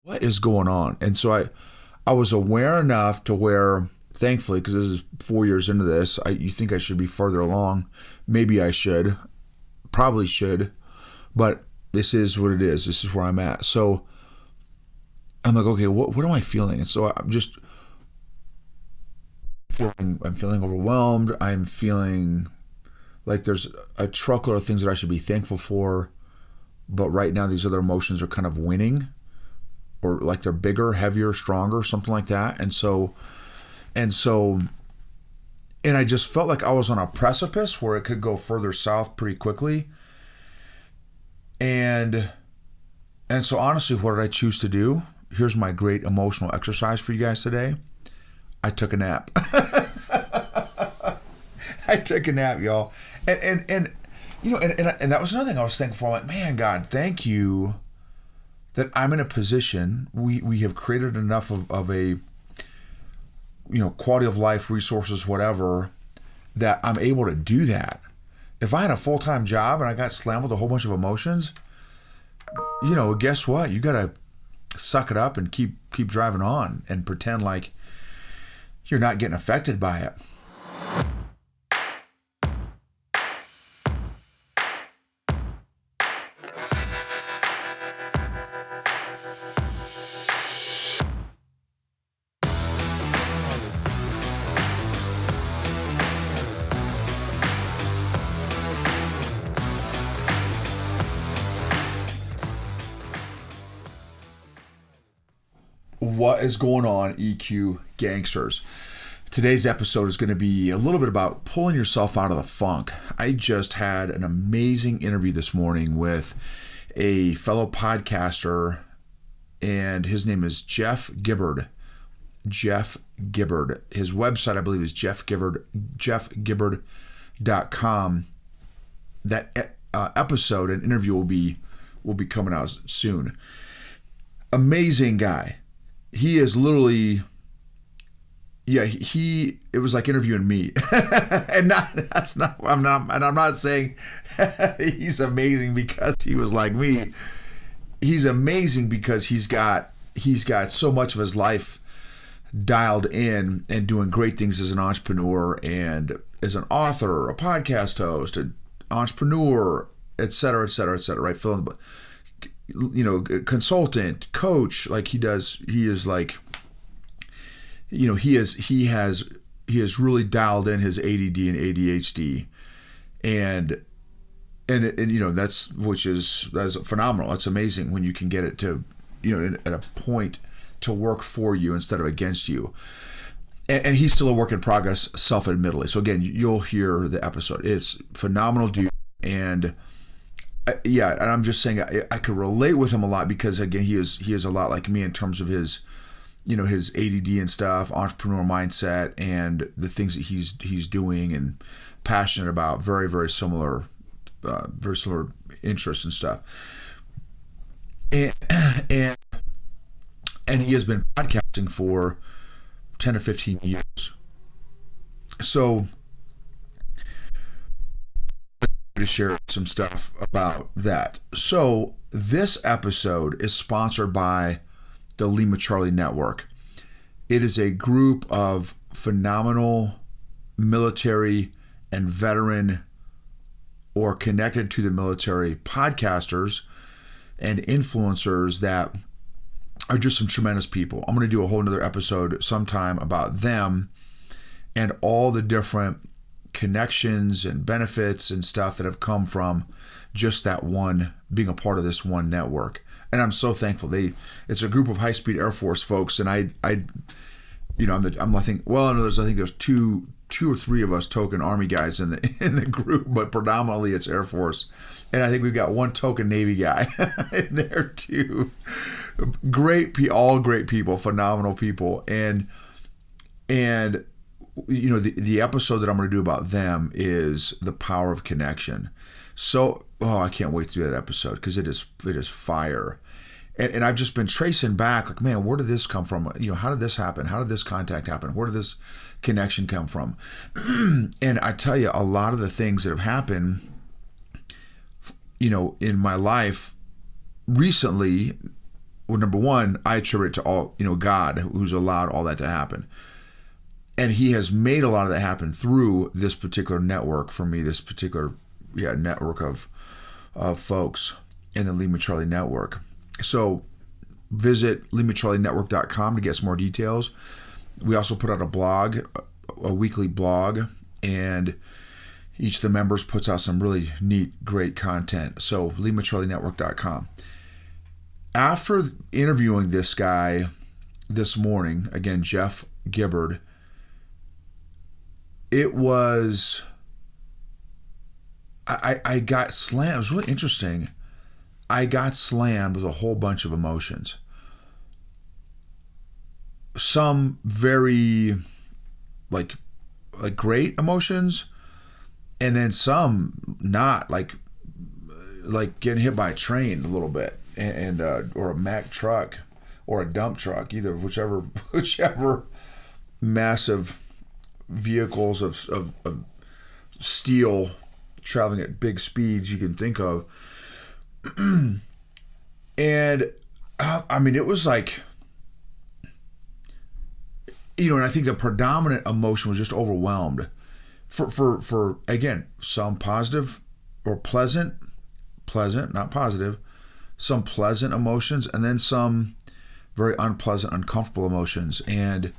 what is going on? And so I was aware enough to where, thankfully, because this is 4 years into this, you think I should be further along. Maybe I should, probably should, but this is what it is. This is where I'm at. So I'm like, okay, what am I feeling? And so I'm just I'm feeling overwhelmed. I'm feeling like there's a truckload of things that I should be thankful for, but right now these other emotions are kind of winning, or like they're bigger, heavier, stronger, something like that. And so and I just felt like I was on a precipice where it could go further south pretty quickly. And so honestly, what did I choose to do? Here's my great emotional exercise for you guys today. I took a nap. I took a nap, y'all. And and that was another thing I was thankful for. I'm like, man, God, thank you that I'm in a position. We have created enough of a quality of life, resources, whatever, that I'm able to do that. If I had a full-time job and I got slammed with a whole bunch of emotions, guess what? You gotta suck it up and keep driving on and pretend like you're not getting affected by it. What is going on, EQ gangsters? Today's episode is going to be a little bit about pulling yourself out of the funk. I just had an amazing interview this morning with a fellow podcaster, and his name is Jeff Gibbard. Jeff Gibbard. His website, I believe, is jeffgibbard.com. That episode and interview will be coming out soon. Amazing guy. He is literally, it was like interviewing me. And I'm not saying he's amazing because he was like me. He's amazing because he's got so much of his life dialed in and doing great things as an entrepreneur and as an author, a podcast host, an entrepreneur, et cetera, et cetera, et cetera, right? Fill in the consultant, coach, like he is like, he has really dialed in his ADD and ADHD, and that's phenomenal. That's amazing when you can get it to, at a point to work for you instead of against you. And he's still a work in progress, self-admittedly. So again, you'll hear the episode. It's phenomenal, dude. And and I'm just saying I could relate with him a lot because again he is a lot like me in terms of his his ADD and stuff, entrepreneur mindset, and the things that he's doing and passionate about. Very, very similar interests and stuff. And he has been podcasting for 10 to 15 years. So to share some stuff about that. So this episode is sponsored by the Lima Charlie Network. It is a group of phenomenal military and veteran or connected to the military podcasters and influencers that are just some tremendous people. I'm going to do a whole nother episode sometime about them and all the different connections and benefits and stuff that have come from just that one, being a part of this one network. And I'm so thankful. It's a group of high-speed Air Force folks, and I think there's two or three of us token Army guys in the group, but predominantly it's Air Force. And I think we've got one token Navy guy in there too. All great people, phenomenal people. And the episode that I'm going to do about them is the power of connection. So, I can't wait to do that episode because it is fire. And I've just been tracing back, like, man, where did this come from? How did this happen? How did this contact happen? Where did this connection come from? And I tell you, a lot of the things that have happened, in my life recently well, number one, I attribute it to all, God, who's allowed all that to happen. And he has made a lot of that happen through this particular network for me, this particular network of folks in the Lima Charlie Network. So visit LimaCharlieNetwork.com to get some more details. We also put out a blog, a weekly blog, and each of the members puts out some really neat, great content. So LimaCharlieNetwork.com. After interviewing this guy this morning, again, Jeff Gibbard, it was, I got slammed. It was really interesting. I got slammed with a whole bunch of emotions. Some very like great emotions, and then some not, like getting hit by a train a little bit, and or a Mack truck or a dump truck, either whichever massive vehicles of steel traveling at big speeds you can think of. And I mean, it was like, and I think the predominant emotion was just overwhelmed. For again, some positive or pleasant, not positive, some pleasant emotions, and then some very unpleasant, uncomfortable emotions. And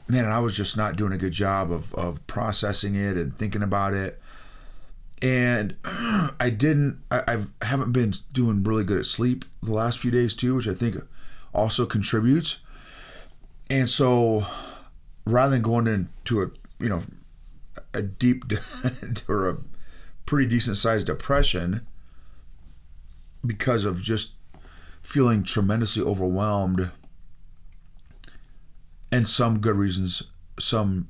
man, I was just not doing a good job of processing it and thinking about it. And I haven't been doing really good at sleep the last few days too, which I think also contributes. And so rather than going into a deep or a pretty decent sized depression because of just feeling tremendously overwhelmed, and some good reasons, some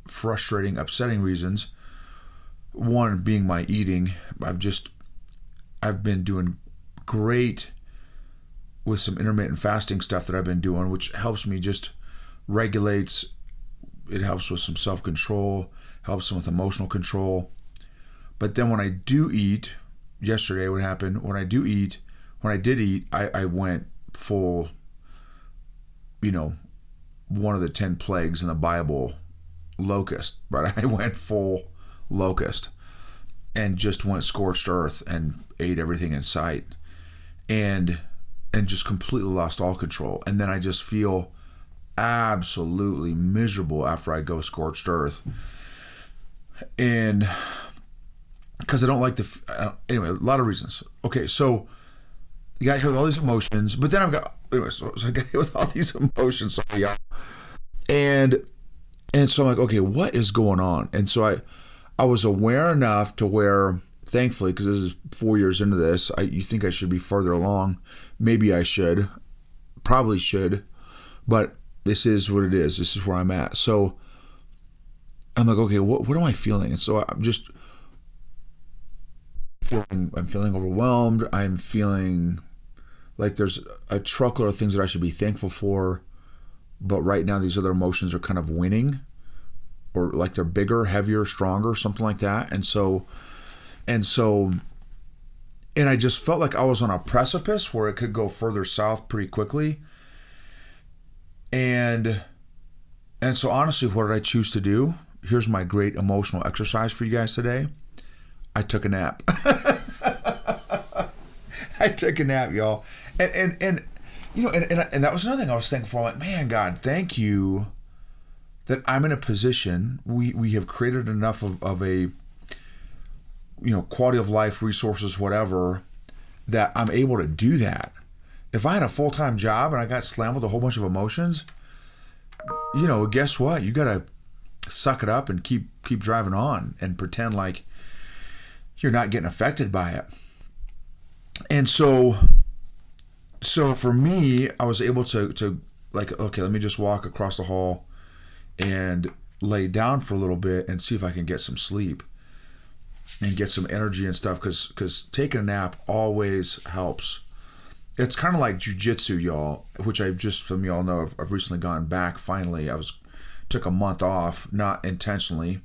frustrating, upsetting reasons. One being my eating. I've been doing great with some intermittent fasting stuff that I've been doing, which helps me, just regulates. It helps with some self-control, helps with emotional control. But then when I do eat, yesterday what happened, when I did eat, I went full, one of the 10 plagues in the Bible, locust, right? I went full locust and just went scorched earth and ate everything in sight, and just completely lost all control. And then I just feel absolutely miserable after I go scorched earth, and because I don't like anyway, a lot of reasons. Okay, so you got hit with all these emotions, but then I've got, so I got hit with all these emotions, sorry, y'all. And so I'm like, okay, what is going on? And so I was aware enough to where, thankfully, because this is 4 years into this, you think I should be further along. Maybe I should, probably should, but this is what it is. This is where I'm at. So I'm like, okay, what am I feeling? And so I'm just feeling overwhelmed. I'm feeling like there's a truckload of things that I should be thankful for, but right now these other emotions are kind of winning, or like they're bigger, heavier, stronger, something like that. And I just felt like I was on a precipice where it could go further south pretty quickly. And so honestly, what did I choose to do? Here's my great emotional exercise for you guys today. I took a nap. I took a nap, y'all. And that was another thing I was thankful for. I'm like, man, God, thank you that I'm in a position, we have created enough of a, quality of life, resources, whatever, that I'm able to do that. If I had a full-time job and I got slammed with a whole bunch of emotions, guess what? You got to suck it up and keep driving on and pretend like you're not getting affected by it. And so for me, I was able to like, okay, let me just walk across the hall and lay down for a little bit and see if I can get some sleep and get some energy and stuff, because taking a nap always helps. It's kind of like jujitsu, y'all, which some of y'all know, I've recently gone back finally. Took a month off, not intentionally,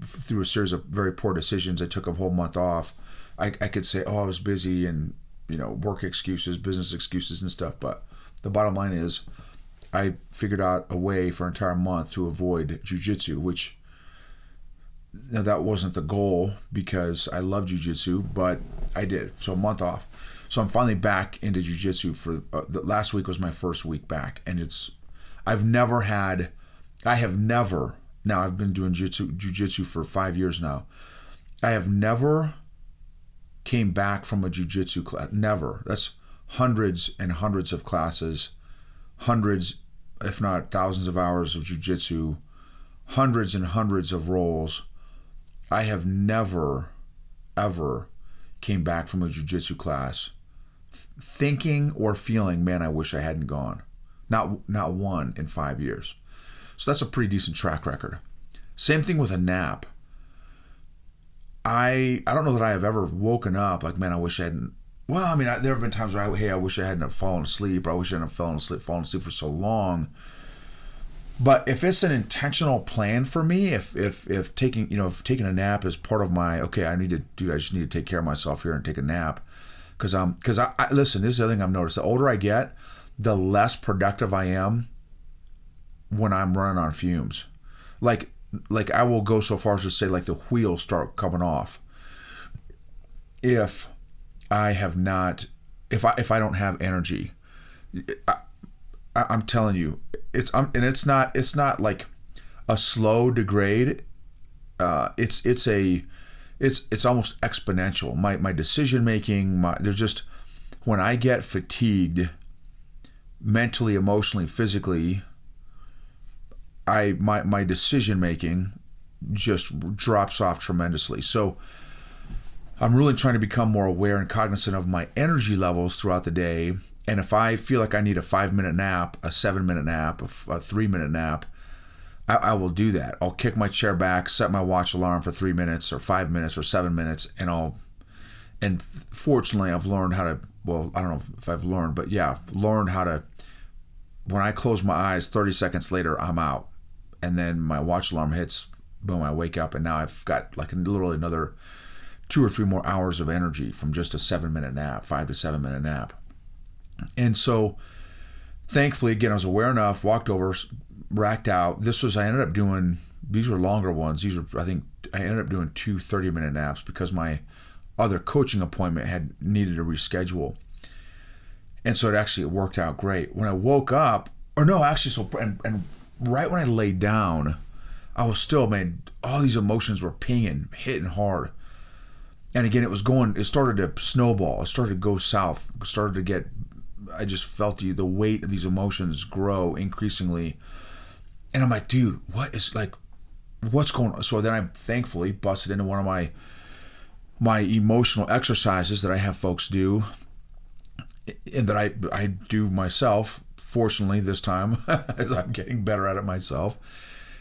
through a series of very poor decisions. I took a whole month off. I could say, oh, I was busy and work excuses, business excuses and stuff. But the bottom line is I figured out a way for an entire month to avoid jiu-jitsu, which that wasn't the goal because I love jiu-jitsu, but I did. So a month off. So I'm finally back into jiu-jitsu for the last week was my first week back. And I've been doing jiu-jitsu for 5 years now. I have never came back from a jiu-jitsu class. Never. That's hundreds and hundreds of classes, hundreds, if not thousands of hours of jiu-jitsu, hundreds and hundreds of rolls. I have never, ever came back from a jiu-jitsu class thinking or feeling, man, I wish I hadn't gone. Not one in 5 years. So that's a pretty decent track record. Same thing with a nap. I don't know that I have ever woken up like, man, I wish I hadn't. Well, I mean, there have been times where I wish I hadn't fallen asleep, or I wish I hadn't fallen asleep for so long. But if it's an intentional plan for me, if taking a nap is part of my, okay, I just need to take care of myself here and take a nap, because I listen, this is the other thing I've noticed. The older I get, the less productive I am when I'm running on fumes. Like I will go so far as to say, like, the wheels start coming off if I don't have energy. I'm telling you, it's not like a slow degrade. It's almost exponential. My decision making, when I get fatigued, mentally, emotionally, physically, my decision making just drops off tremendously. So I'm really trying to become more aware and cognizant of my energy levels throughout the day. And if I feel like I need a 5-minute nap, a 7-minute nap, a 3-minute nap, I will do that. I'll kick my chair back, set my watch alarm for 3 minutes or 5 minutes or 7 minutes, and fortunately I've learned how to, well, I don't know if I've learned, but yeah, learned how to, when I close my eyes, 30 seconds later, I'm out. And then my watch alarm hits, boom, I wake up, and now I've got like literally another 2 or 3 more hours of energy from just a 7-minute nap, 5 to 7 minute nap. And so thankfully, again, I was aware enough, walked over, racked out. I ended up doing, these were longer ones. I ended up doing 2 30-minute naps because my other coaching appointment had needed a reschedule. And so it worked out great. When I woke up, and right when I laid down, I was still, man, all these emotions were pinging, hitting hard. And again, it started to snowball. It started to go south. I just felt the weight of these emotions grow increasingly. And I'm like, dude, what's going on? So then I thankfully busted into one of my emotional exercises that I have folks do, and that I do myself, fortunately this time, as I'm getting better at it myself,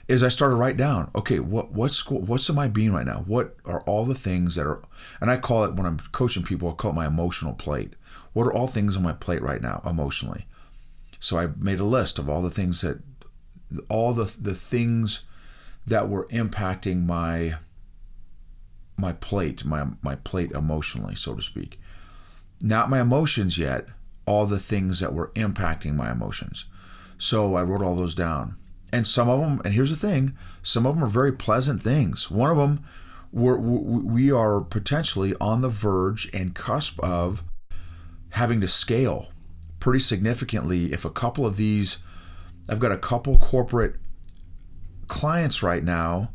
is I started to write down, okay, what's in my being right now? What are all the things that are, and I call it, when I'm coaching people, I call it my emotional plate. What are all things on my plate right now emotionally? So I made a list of all the things that were impacting my plate, my plate emotionally, so to speak. Not my emotions yet, all the things that were impacting my emotions. So I wrote all those down. And some of them, and here's the thing, some of them are very pleasant things. One of them, we are potentially on the verge and cusp of having to scale pretty significantly. If a couple of these, I've got a couple corporate clients right now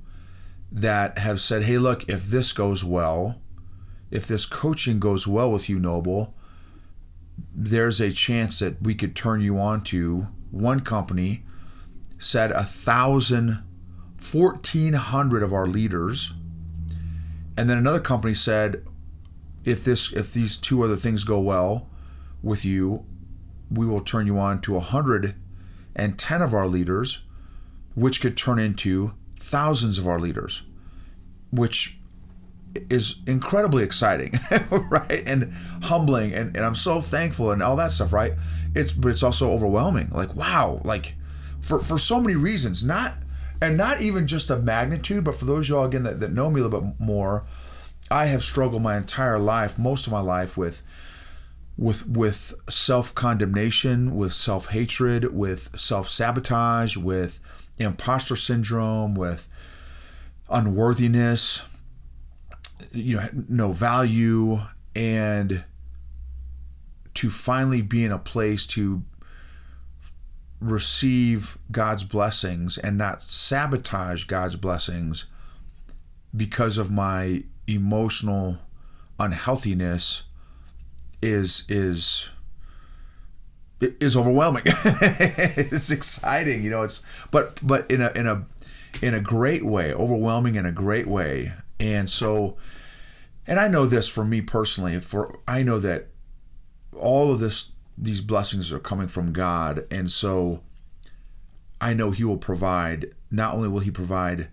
that have said, hey, look, if this goes well, if this coaching goes well with you, Noble, there's a chance that we could turn you on to. One company said 1,400 of our leaders. And then another company said, if these 2 other things go well with you, we will turn you on to 110 of our leaders, which could turn into thousands of our leaders, which is incredibly exciting, right? And humbling, and I'm so thankful and all that stuff, right? But it's also overwhelming. Like, wow, like for so many reasons, not even just the magnitude, but for those of y'all again that know me a little bit more, I have struggled my entire life, most of my life, with, with self-condemnation, with self-hatred, with self-sabotage, with imposter syndrome, with unworthiness, no value, and to finally be in a place to receive God's blessings and not sabotage God's blessings because of my emotional unhealthiness is overwhelming. It's exciting, but in a great way, overwhelming in a great way. And so, and I know this for me personally, I know that all of these blessings are coming from God, and so I know He will provide. Not only will He provide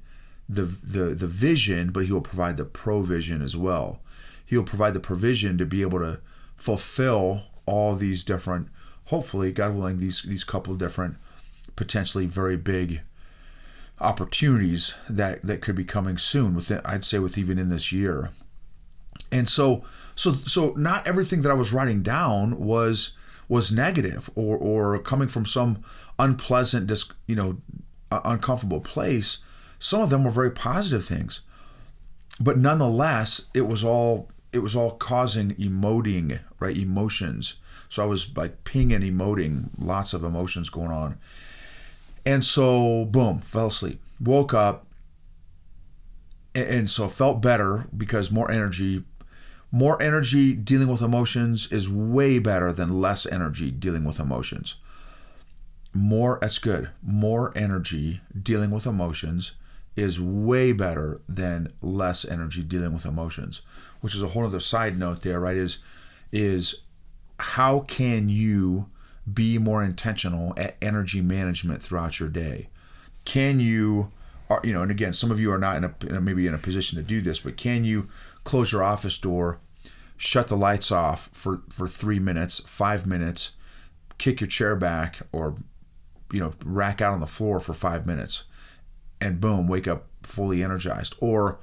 the vision, but He will provide the provision as well. He'll provide the provision to be able to fulfill all these different, hopefully, God willing, these couple of different, potentially very big opportunities that could be coming soon. I'd say even in this year. And so not everything that I was writing down was negative or coming from some unpleasant, uncomfortable place. Some of them were very positive things, but nonetheless, it was all causing emotions. So I was like pinging, emoting, lots of emotions going on. And so, boom, fell asleep, woke up, and so felt better because more energy dealing with emotions is way better than less energy dealing with emotions. That's good. More energy dealing with emotions is way better than less energy dealing with emotions, which is a whole other side note there, right? Is how can you be more intentional at energy management throughout your day? Can you, and again, some of you are not maybe in a position to do this, but can you close your office door, shut the lights off for 3 minutes, 5 minutes, kick your chair back, or rack out on the floor for 5 minutes, and boom, wake up fully energized? Or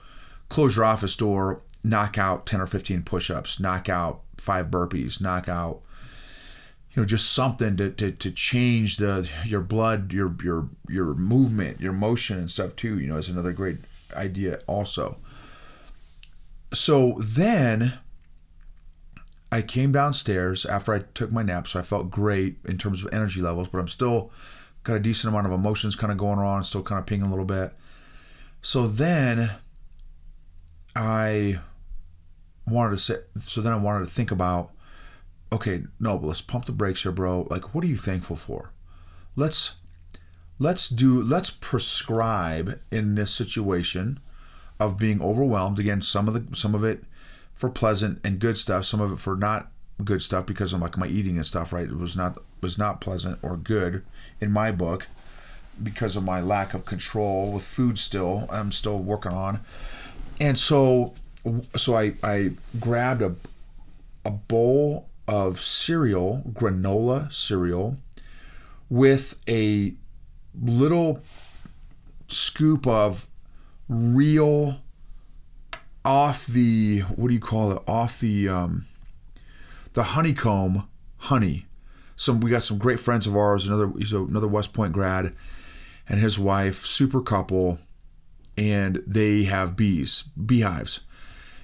close your office door, knock out 10 or 15 push-ups, knock out 5 burpees, knock out just something to change your blood, your movement, your motion and stuff too, is another great idea also. So then I came downstairs after I took my nap, so I felt great in terms of energy levels, but I'm still got a decent amount of emotions kind of going on, still kind of pinging a little bit. So then I wanted to think about, okay, no, but let's pump the brakes here, bro. Like, what are you thankful for? Let's prescribe in this situation of being overwhelmed. Again, some of it for pleasant and good stuff, some of it for not good stuff because of like my eating and stuff, right? It was not pleasant or good in my book because of my lack of control with food still. I'm still working on. And so I grabbed a bowl of cereal, granola cereal, with a little scoop of real off the honeycomb honey. We got some great friends of ours, he's another West Point grad, and his wife, super couple, and they have beehives.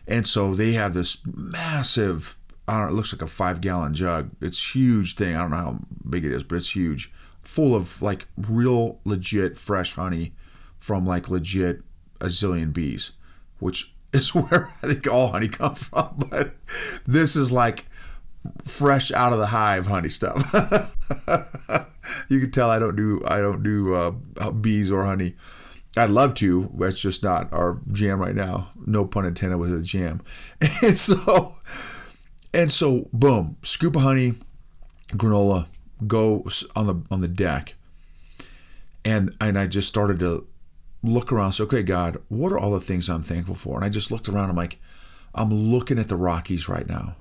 And so they have this massive, it looks like a 5-gallon jug. It's huge thing. I don't know how big it is, but it's huge. Full of like real legit fresh honey from like legit a zillion bees, which is where I think all honey comes from. But this is like fresh out of the hive honey stuff. You can tell I don't do bees or honey. I'd love to, but it's just not our jam right now. No pun intended with the jam. And so, boom, scoop of honey, granola, go on the deck. And I just started to look around. So, okay, God, what are all the things I'm thankful for? And I just looked around. I'm like, I'm looking at the Rockies right now.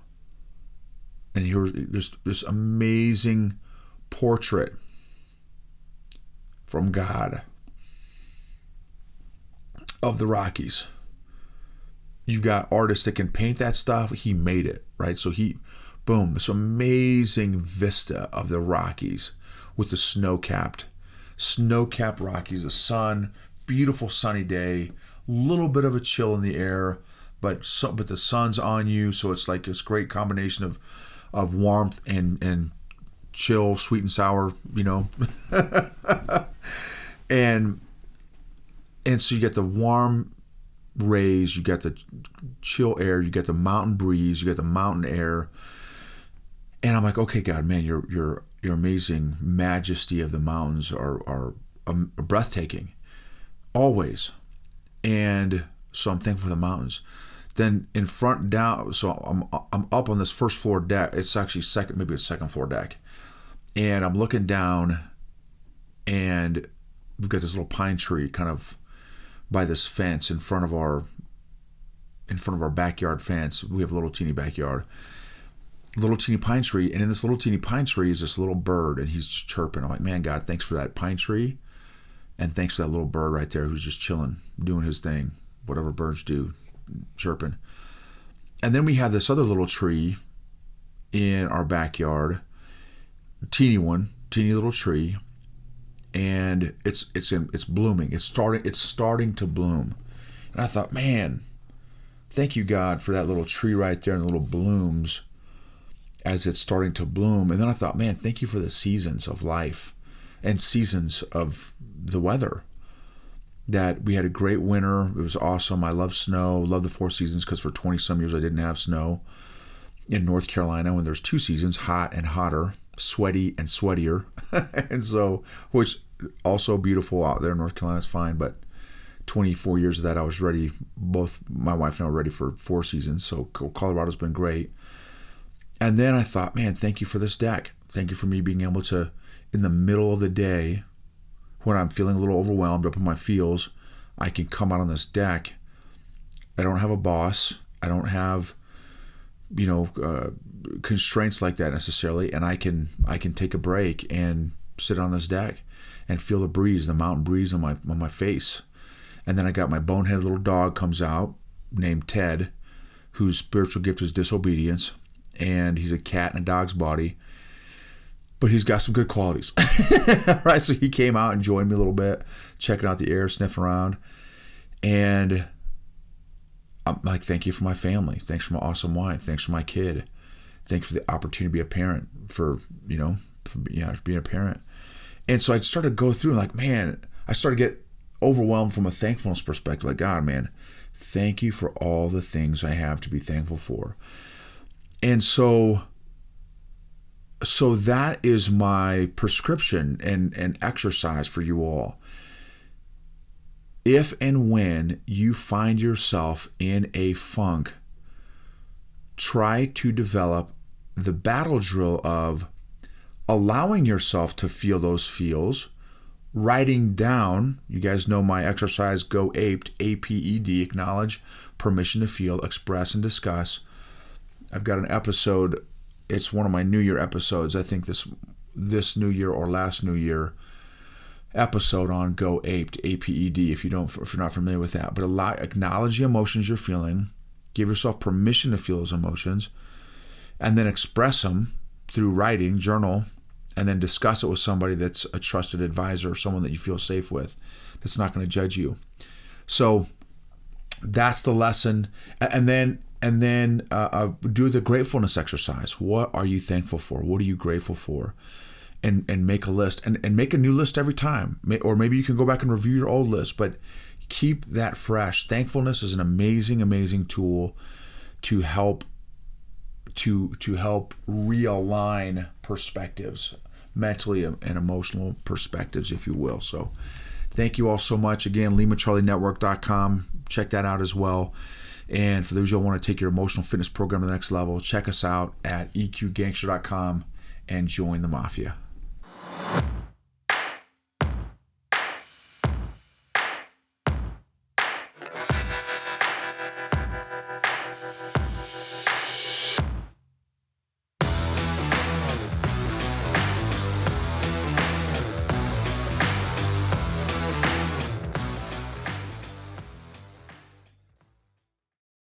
And there's this amazing portrait from God of the Rockies. You've got artists that can paint that stuff. He made it, right? So boom, this amazing vista of the Rockies with the snow-capped Rockies, the sun, beautiful sunny day, little bit of a chill in the air, but the sun's on you, so it's like this great combination of warmth and chill, sweet and sour, and so you get the warm rays, you get the chill air, you get the mountain breeze, you get the mountain air, and I'm like, okay, God, man, your amazing majesty of the mountains are breathtaking, always. And so I'm thankful for the mountains. Then in front down, so I'm up on this first floor deck. It's actually maybe a second floor deck, and I'm looking down, and we've got this little pine tree kind of by this fence in front of our backyard fence. We have a little teeny backyard, little teeny pine tree, and in this little teeny pine tree is this little bird, and he's chirping. I'm like, man, God, thanks for that pine tree, and thanks for that little bird right there who's just chilling, doing his thing, whatever birds do, chirping. And then we have this other little tree in our backyard, teeny little tree, and it's blooming. It's starting to bloom. And I thought, man, thank you, God, for that little tree right there and the little blooms as it's starting to bloom. And then I thought, man, thank you for the seasons of life and seasons of the weather. That we had a great winter. It was awesome. I love snow, love the 4 seasons, because for 20 some years I didn't have snow in North Carolina when there's 2 seasons, hot and hotter, sweaty and sweatier. And so, which also beautiful out there in North Carolina is fine, but 24 years of that I was ready, both my wife and I were ready for 4 seasons. So Colorado's been great. And then I thought, man, thank you for this deck. Thank you for me being able to, in the middle of the day, when I'm feeling a little overwhelmed up in my feels, I can come out on this deck. I don't have a boss. I don't have, constraints like that necessarily, and I can take a break and sit on this deck and feel the breeze, the mountain breeze on my face. And then I got my boneheaded little dog comes out named Ted, whose spiritual gift is disobedience, and he's a cat in a dog's body. But he's got some good qualities. Right? So he came out and joined me a little bit, checking out the air, sniffing around. And I'm like, thank you for my family. Thanks for my awesome wife. Thanks for my kid. Thanks for the opportunity to be a parent, for being a parent. And so I started to go through, like, man, I started to get overwhelmed from a thankfulness perspective. Like, God, man, thank you for all the things I have to be thankful for. And so that is my prescription and exercise for you all. If and when you find yourself in a funk, try to develop the battle drill of allowing yourself to feel those feels, writing down. You guys know my exercise, Go Aped, APED, acknowledge, permission to feel, express, and discuss. I've got an episode. It's one of my New Year episodes. I think this New Year or last New Year episode on Go Aped, APED. If you're not familiar with that, but acknowledge the emotions you're feeling, give yourself permission to feel those emotions, and then express them through writing, journal, and then discuss it with somebody that's a trusted advisor, someone that you feel safe with, that's not going to judge you. So that's the lesson, and then do the gratefulness exercise. What are you thankful for? What are you grateful for? And make a list, and make a new list every time. Or maybe you can go back and review your old list, but keep that fresh. Thankfulness is an amazing, amazing tool to help realign perspectives, mentally and emotional perspectives, if you will. So thank you all so much. Again, LimaCharlieNetwork.com. Check that out as well. And for those who want to take your emotional fitness program to the next level, check us out at EQGangster.com and join the Mafia.